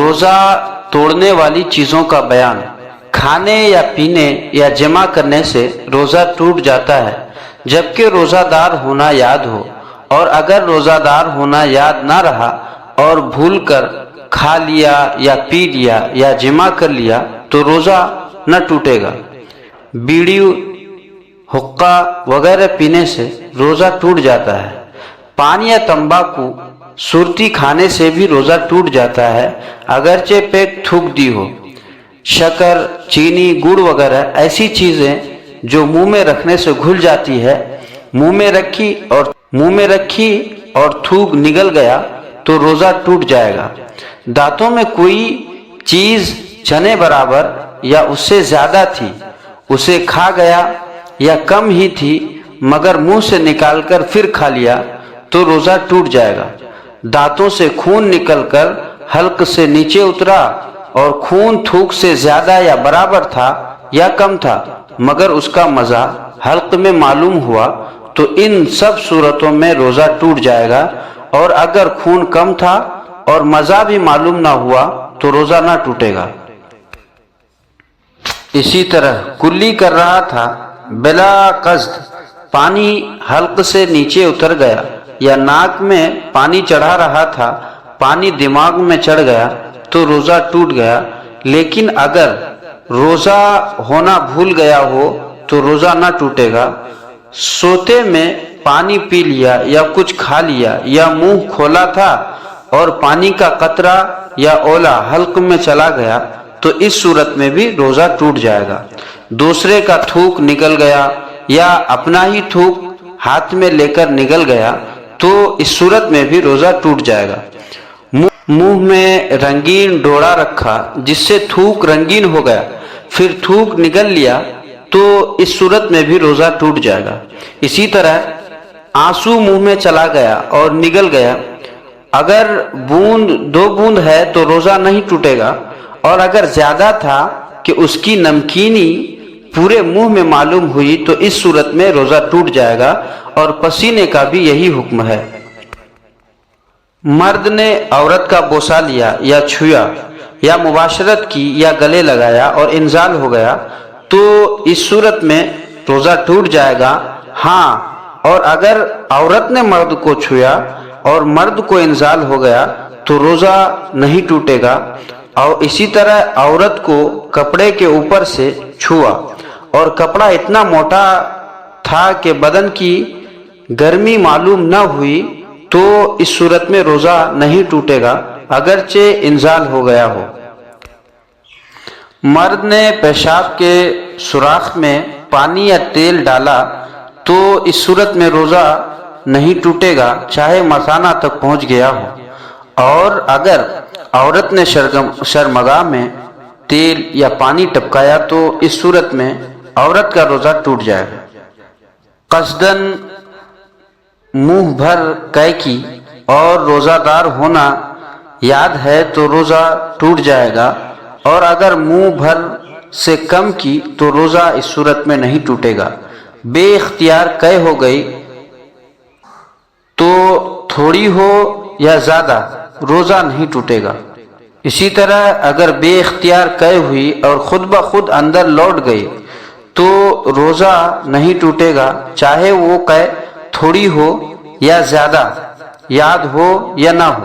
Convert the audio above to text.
روزہ توڑنے والی چیزوں کا بیان۔ کھانے یا پینے یا جمع کرنے سے روزہ ٹوٹ جاتا ہے جبکہ روزہ دار ہونا یاد ہو، اور اگر روزہ دار ہونا یاد نہ رہا اور بھول کر کھا لیا یا پی لیا یا جمع کر لیا تو روزہ نہ ٹوٹے گا۔ بیڑی، حقہ وغیرہ پینے سے روزہ ٹوٹ جاتا ہے۔ پان یا تمباکو سرتی کھانے سے بھی روزہ ٹوٹ جاتا ہے اگرچہ پیٹ تھوک دی ہو۔ شکر، چینی، گڑ وغیرہ ایسی چیزیں جو منہ میں رکھنے سے گھل جاتی ہے، منہ میں رکھی اور تھوک نگل گیا تو روزہ ٹوٹ جائے گا۔ دانتوں میں کوئی چیز چنے برابر یا اس سے زیادہ تھی، اسے کھا گیا یا کم ہی تھی مگر منہ سے نکال کر پھر کھا لیا تو روزہ ٹوٹ جائے گا۔ دانتوں سے خون نکل کر حلق سے نیچے اترا اور خون تھوک سے زیادہ یا برابر تھا یا کم تھا مگر اس کا مزہ حلق میں معلوم ہوا تو ان سب صورتوں میں روزہ ٹوٹ جائے گا، اور اگر خون کم تھا اور مزہ بھی معلوم نہ ہوا تو روزہ نہ ٹوٹے گا۔ اسی طرح کلی کر رہا تھا بلا قصد، پانی حلق سے نیچے اتر گیا، یا ناک میں پانی چڑھا رہا تھا، پانی دماغ میں چڑھ گیا تو روزہ ٹوٹ گیا۔ لیکن اگر روزہ ہونا بھول گیا ہو تو روزہ نہ ٹوٹے گا۔ سوتے میں پانی پی لیا یا کچھ کھا لیا یا منہ کھولا تھا اور پانی کا قطرہ یا اولا حلق میں چلا گیا تو اس صورت میں بھی روزہ ٹوٹ جائے گا۔ دوسرے کا تھوک نکل گیا یا اپنا ہی تھوک ہاتھ میں لے کر نگل گیا تو اس صورت میں بھی روزہ ٹوٹ جائے گا۔ منہ میں رنگین ڈوڑا رکھا جس سے تھوک رنگین ہو گیا، پھر تھوک نگل لیا تو اس صورت میں بھی روزہ ٹوٹ جائے گا۔ اسی طرح آنسو منہ میں چلا گیا اور نگل گیا، اگر دو بوند ہے تو روزہ نہیں ٹوٹے گا، اور اگر زیادہ تھا کہ اس کی نمکینی پورے منہ میں معلوم ہوئی تو اس صورت میں روزہ ٹوٹ جائے گا، اور پسینے کا بھی یہی حکم ہے۔ مرد نے عورت کا بوسہ لیا یا چھویا یا مباشرت کی یا گلے لگایا اور انزال ہو گیا تو اس صورت میں روزہ ٹوٹ جائے گا۔ ہاں، اور اگر عورت نے مرد کو چھویا اور مرد کو انزال ہو گیا تو روزہ نہیں ٹوٹے گا۔ اور اسی طرح عورت کو کپڑے کے اوپر سے چھوا اور کپڑا اتنا موٹا تھا کہ بدن کی گرمی معلوم نہ ہوئی تو اس صورت میں روزہ نہیں ٹوٹے گا اگرچہ انزال ہو گیا ہو۔ مرد نے پیشاب کے سوراخ میں پانی یا تیل ڈالا تو اس صورت میں روزہ نہیں ٹوٹے گا چاہے مثانہ تک پہنچ گیا ہو، اور اگر عورت نے شرمگاہ میں تیل یا پانی ٹپکایا تو اس صورت میں عورت کا روزہ ٹوٹ جائے گا۔ قصداً منہ بھر قے کی اور روزہ دار ہونا یاد ہے تو روزہ ٹوٹ جائے گا، اور اگر منہ بھر سے کم کی تو روزہ اس صورت میں نہیں ٹوٹے گا۔ بے اختیار قے ہو گئی تو تھوڑی ہو یا زیادہ روزہ نہیں ٹوٹے گا۔ اسی طرح اگر بے اختیار قے ہوئی اور خود بخود اندر لوٹ گئی تو روزہ نہیں ٹوٹے گا چاہے وہ قے تھوڑی ہو یا زیادہ، یاد ہو یا نہ ہو۔